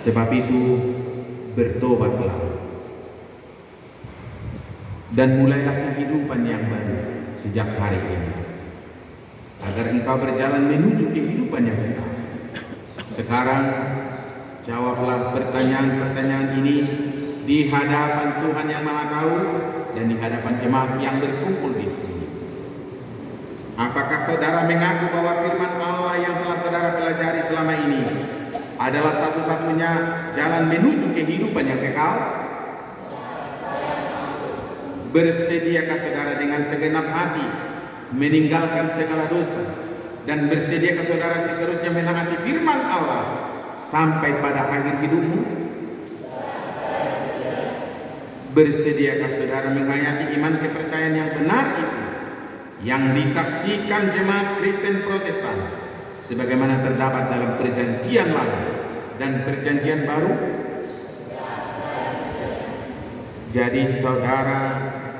Sebab itu bertobatlah dan mulailah kehidupan yang baru sejak hari ini, agar engkau berjalan menuju kehidupan yang kekal. Sekarang jawablah pertanyaan-pertanyaan ini di hadapan Tuhan yang Maha Tahu dan di hadapan jemaat yang berkumpul di sini. Apakah saudara mengaku bahwa firman Allah yang telah saudara pelajari selama ini adalah satu-satunya jalan menuju kehidupan yang kekal? Bersediakah saudara dengan segenap hati meninggalkan segala dosa, dan bersediakah saudara seterusnya menaati firman Allah sampai pada akhir hidupmu? Bersediakah saudara menghayati iman kepercayaan yang benar itu, yang disaksikan jemaat Kristen Protestan sebagaimana terdapat dalam perjanjian lama dan perjanjian baru? Jadi saudara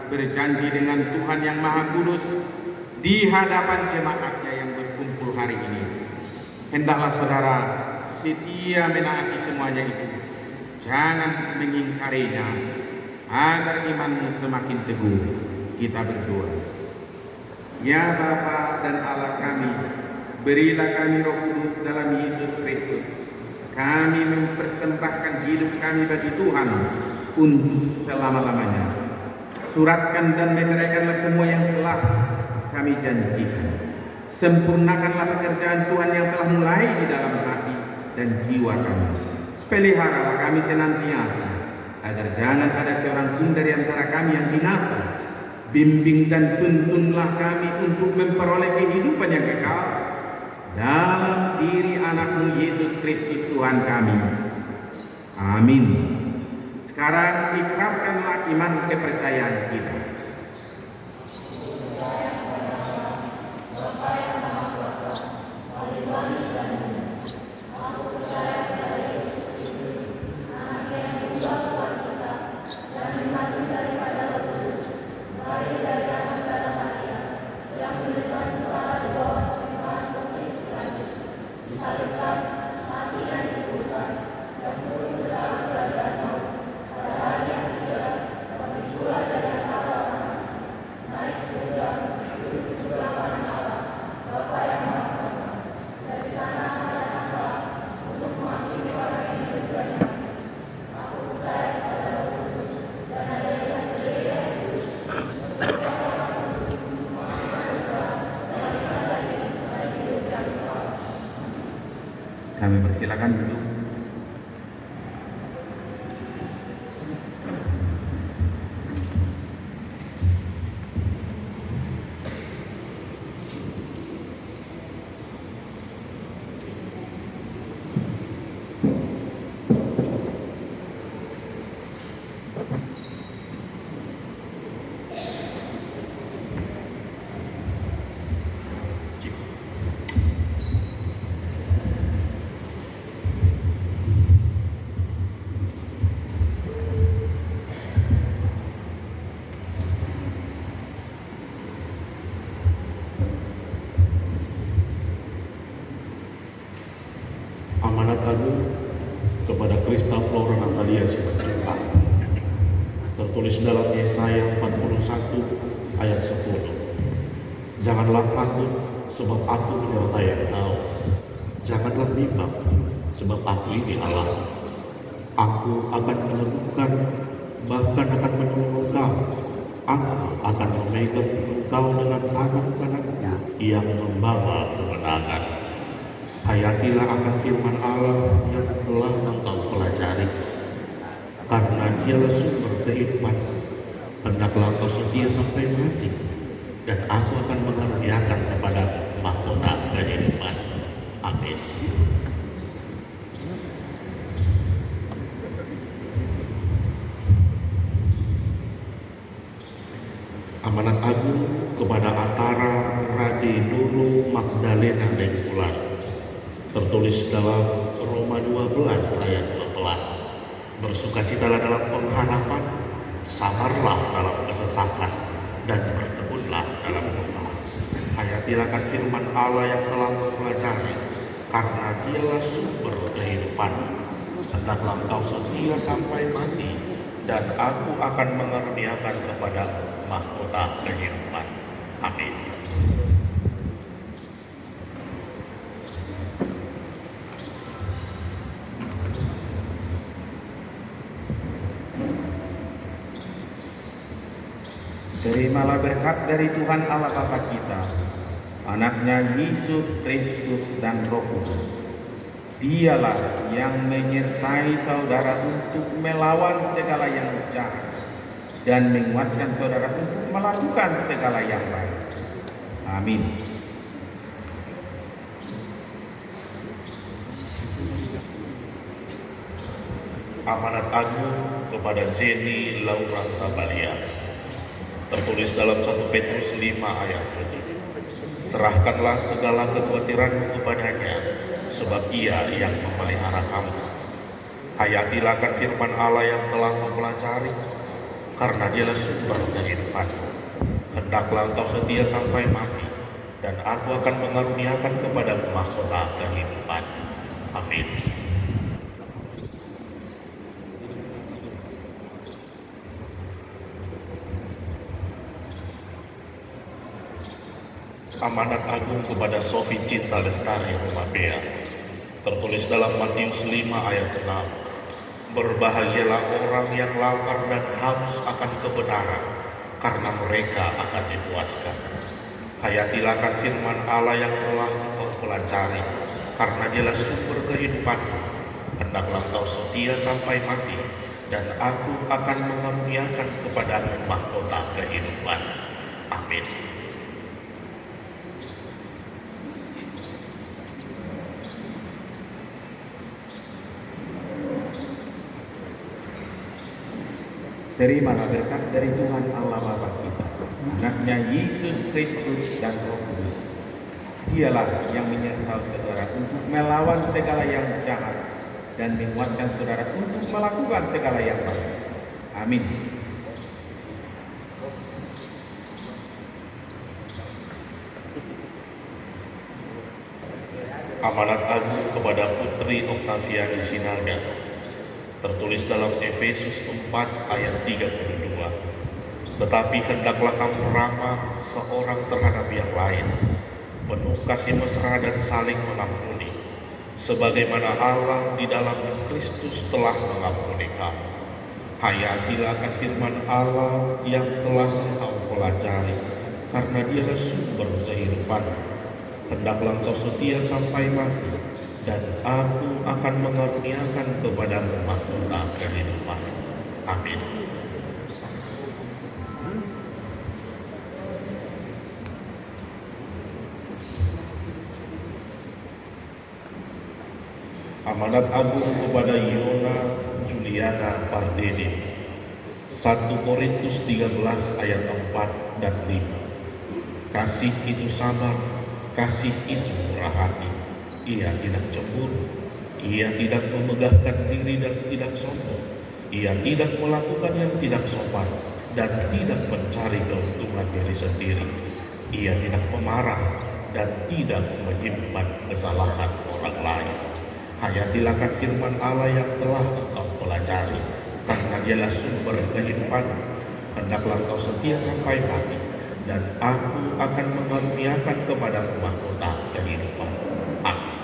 berjanji dengan Tuhan yang Maha Kudus di hadapan jemaatnya yang berkumpul hari ini, hendaklah saudara setia menaati semuanya itu, jangan mengingkarinya, agar imanmu semakin teguh. Kita berdoa. Ya Bapa dan Allah kami, berilah kami Roh Kudus dalam Yesus Kristus. Kami mempersembahkan hidup kami bagi Tuhan untuk selama-lamanya. Suratkan dan meteraikanlah semua yang telah kami janjikan. Sempurnakanlah pekerjaan Tuhan yang telah mulai di dalam hati dan jiwa kami. Peliharalah kami senantiasa, agar jangan ada seorang pun dari antara kami yang binasa. Bimbing dan tuntunlah kami untuk memperoleh kehidupan yang kekal dalam diri anakmu Yesus Kristus Tuhan kami. Amin. Sekarang ikrarkanlah iman kepercayaan kita. Kami persilakan duduk. Amanat agung kepada Krista Flora Natalia Simanjuntak, tertulis dalam Yesaya 41 ayat 10. Janganlah takut, sebab aku menyertai engkau. Janganlah bimbang, sebab aku ini Allah. Aku akan menemukan, bahkan akan menolong engkau. Aku akan memegang engkau dengan tangan kananku yang membawa kemenangan. Hayatilah akan firman Allah yang telah engkau pelajari, karena dialah sumber kehidupan. Hendaklah engkau setia sampai mati, dan aku akan mengaruniakan kepada mahkota kehidupan. Amin. Amanat agung kepada Atara Rade Doro Magdalena Bengkulan, tertulis dalam Roma 12 ayat 12. Bersukacitalah dalam pengharapan, sabarlah dalam kesesakan, dan bertekunlah dalam doa. Hayatilah akan firman Allah yang telah mempelajari, karena dialah sumber kehidupan. hendaklah engkau setia sampai mati, dan aku akan mengaruniakan kepadamu mahkota kehidupan. Amin. Terimalah berkat dari Tuhan Allah Bapa kita, Anaknya Yesus Kristus dan Roh Kudus. Dialah yang menyertai saudara untuk melawan segala yang jahat dan menguatkan saudara untuk melakukan segala yang baik. Amin. Amanat agung kepada Jenny Laura Tabalia. Tertulis dalam 1 Petrus 5 ayat 7. Serahkanlah segala kekhawatiranmu kepadanya, sebab ia yang memelihara kamu. Hayatilah akan firman Allah yang telah kau pelajari, karena dialah sumber kehidupanmu. Hendaklah engkau setia sampai mati, dan aku akan mengaruniakan kepadamu mahkota kehidupan. Amin. Amanat agung kepada Sofi Cinta Lestari Rumabea. Tertulis dalam Matius 5 ayat 6. Berbahagialah orang yang lapar dan haus akan kebenaran, karena mereka akan dipuaskan. Hayatilah akan firman Allah yang telah engkau pelajari, karena dialah sumber kehidupanmu. Hendaklah engkau setia sampai mati, dan aku akan mengaruniakan kepadamu mahkota kehidupan. Amin. Terimalah berkat dari Tuhan Allah Bapa kita, Anaknya Yesus Kristus dan Roh Kudus. Dialah yang menyertai saudara untuk melawan segala yang jahat dan menguatkan saudara untuk melakukan segala yang baik. Amin. Amanat agung kepada Putri Oktaviani Sinaga. Tertulis dalam Efesus 4 ayat 32. Tetapi hendaklah kamu ramah seorang terhadap yang lain, penuh kasih mesra dan saling mengampuni, sebagaimana Allah di dalam Kristus telah mengampuni kamu. Hayatilah akan firman Allah yang telah engkau pelajari, karena dialah sumber kehidupan. Hendaklah engkau setia sampai mati, dan aku akan mengaruniakan kepadamu mahkota kehidupan. Amin. Amanat agung kepada Yona Juliana Pardede. 1 Korintus 13 ayat 4 dan 5. Kasih itu sabar, kasih itu murah hati. Ia tidak cemburu, ia tidak memegahkan diri dan tidak sombong, ia tidak melakukan yang tidak sopan dan tidak mencari keuntungan diri sendiri. Ia tidak pemarah dan tidak menyimpan kesalahan orang lain. Hayatilah akan firman Allah yang telah engkau pelajari, karena dialah sumber kehidupan. Hendaklah engkau setia sampai mati, dan aku akan mengaruniakan kepadamu mahkota kehidupan. Amin.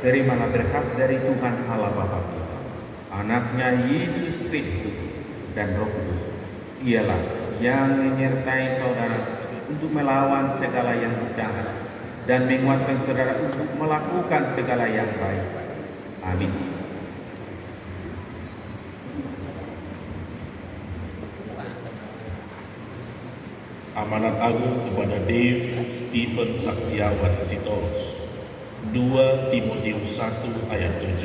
Terimalah berkat dari Tuhan Allah Bapa kita, Anaknya Yesus Kristus dan Roh Kudus. Dialah yang menyertai saudara untuk melawan segala yang jahat dan menguatkan saudara untuk melakukan segala yang baik. Amin. Amanat agung kepada Dave Stephen Saktiawan Sitorus. 2 Timotius 1 ayat 7.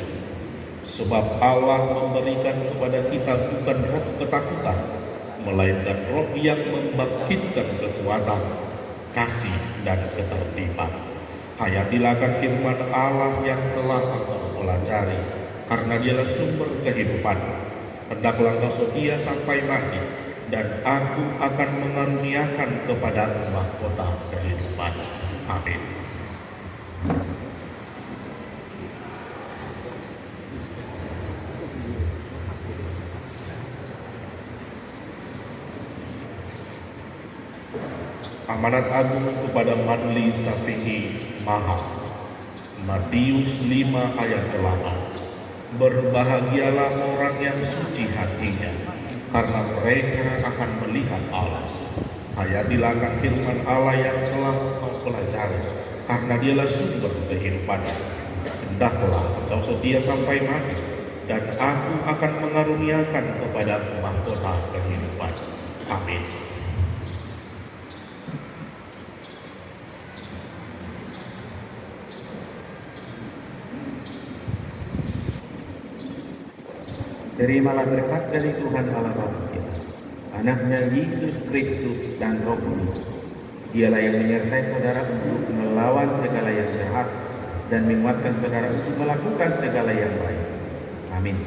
Sebab Allah memberikan kepada kita bukan roh ketakutan, melainkan roh yang membangkitkan kekuatan, kasih dan ketertiban. Hayatilah akan firman Allah yang telah engkau pelajari, karena dialah sumber kehidupan. Hendaklah engkau setia sampai mati, dan aku akan mengaruniakan kepadamu mahkota kehidupan. Amin. Amanat agung kepada Madli Safi'i Maha. Matius 5 ayat 8. Berbahagialah orang yang suci hatinya, karena mereka akan melihat Allah. Hayatilah akan firman Allah yang telah kau pelajari, karena dialah sumber kehidupannya. Hendaklah engkau setia sampai mati, dan aku akan mengaruniakan kepadamu mahkota kehidupan. Amin. Terimalah berkat dari Tuhan Allah Bapa kita, Anaknya Yesus Kristus dan Roh Kudus. Dialah yang menyertai saudara untuk melawan segala yang jahat dan menguatkan saudara untuk melakukan segala yang baik. Amin.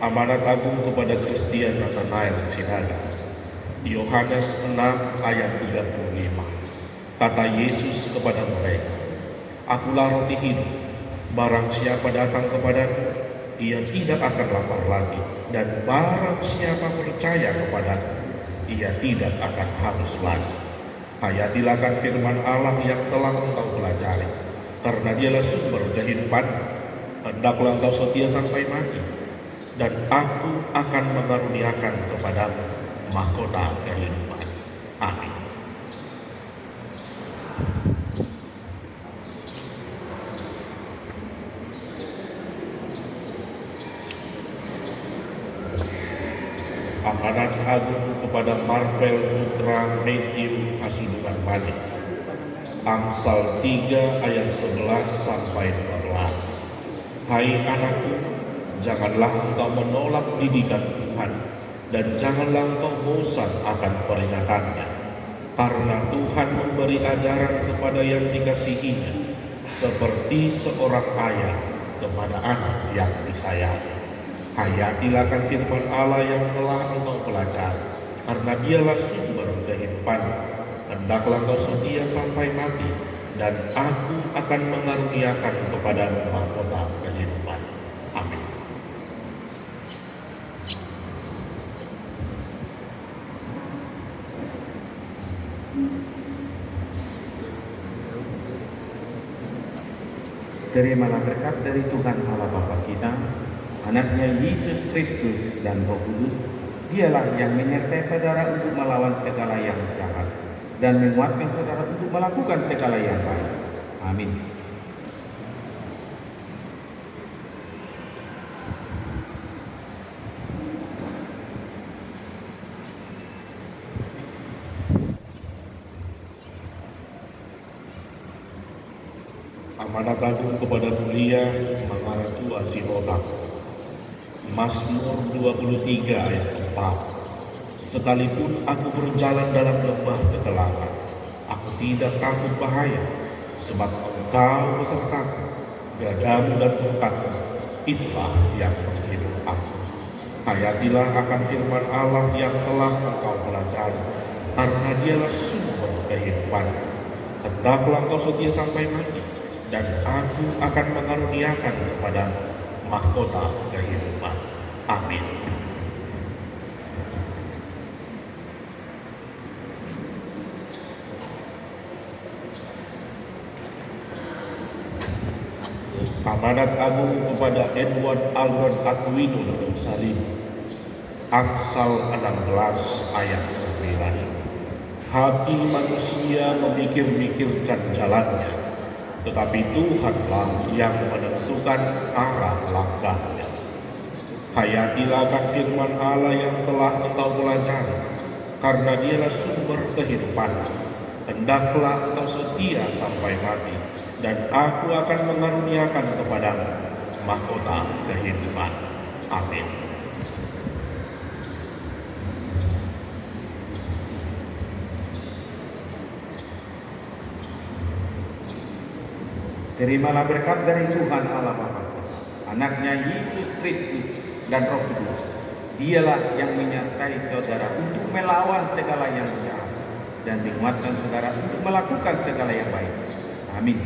Amanat agung kepada Christian Nathanael Sinaga. Yohanes 6 ayat 35. Kata Yesus kepada mereka, "Akulah roti hidup. Barang siapa datang kepadaku, ia tidak akan lapar lagi. Dan barang siapa percaya kepadaku, ia tidak akan haus lagi." Hayatilah akan firman Allah yang telah engkau pelajari, karena dialah sumber kehidupan. Hendaklah engkau setia sampai mati, dan aku akan mengaruniakan kepadamu mahkota kehidupan. Amin. Amanat agung kepada Marvel putra Matthew Hasudukan Bani. Amsal 3 ayat 11 sampai 12. Hai anakku, janganlah engkau menolak didikan Tuhan, dan janganlah engkau bosan akan peringatannya. Karena Tuhan memberi ajaran kepada yang dikasihinya, seperti seorang ayah kepada anak yang disayangi. Hayatilah akan firman Allah yang telah engkau pelajari, karena dialah sumber kehidupan. Hendaklah engkau setia sampai mati, dan aku akan mengaruniakan kepadamu mahkota kehidupan. Amin. Terimalah berkat dari Tuhan Allah Bapa kita, Anaknya Yesus Kristus dan Roh Kudus. Dialah yang menyertai saudara untuk melawan segala yang jahat dan menguatkan saudara untuk melakukan segala yang baik. Amin. Amanat agung kepada mulia Mangaratua Sihotak. Mazmur 23 ayat 4. Sekalipun aku berjalan dalam lembah kegelapan, aku tidak takut bahaya, sebab engkau besertaku, gadamu dan tongkatmu, itulah yang menghibur aku. Hayatilah akan firman Allah yang telah engkau pelajari, karena dialah sumber kehidupan. Hendaklah engkau setia sampai mati, dan aku akan mengaruniakan kepadamu mahkota kehidupan. Amin. Amanat agung kepada Edward Albert Aquino Nunung Salim. Amsal 16 ayat 9. Hati manusia memikir-mikirkan jalannya, tetapi Tuhanlah yang menentukan arah langkahnya. Hayatilah akan firman Allah yang telah engkau pelajari, karena dialah sumber kehidupan. Hendaklah engkau setia sampai mati, dan aku akan mengaruniakan kepadamu mahkota kehidupan. Amin. Terimalah berkat dari Tuhan Allah Bapa, anaknya Yesus Kristus dan Roh Kudus. Dialah yang menyertai saudara untuk melawan segala yang jahat dan menguatkan saudara untuk melakukan segala yang baik. Amin.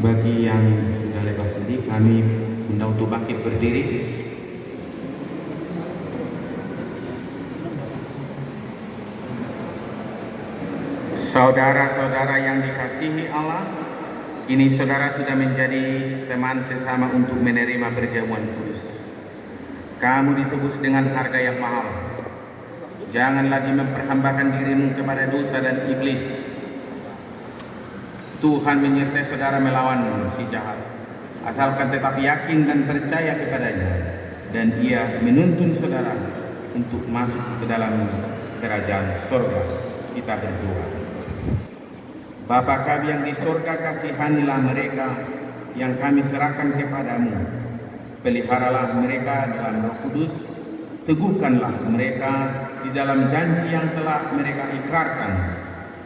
Bagi yang sudah lewat sini, kami undang untuk bangkit berdiri. Saudara-saudara yang dikasihi Allah, ini saudara sudah menjadi teman sesama untuk menerima perjamuan kudus. Kamu ditebus dengan harga yang mahal. Jangan lagi memperhambakan dirimu kepada dosa dan iblis. Tuhan menyertai saudara melawan si jahat, asalkan tetap yakin dan percaya kepadanya, dan Ia menuntun saudara untuk masuk ke dalam kerajaan surga. Kita berdoa. Bapa kami yang di surga, kasihanilah mereka yang kami serahkan kepadamu. Peliharalah mereka dalam Roh Kudus, teguhkanlah mereka di dalam janji yang telah mereka ikrarkan.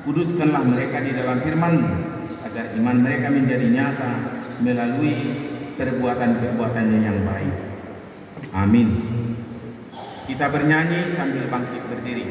Kuduskanlah mereka di dalam firman-Mu, agar iman mereka menjadi nyata melalui perbuatan-perbuatannya yang baik. Amin. Kita bernyanyi sambil bangkit berdiri.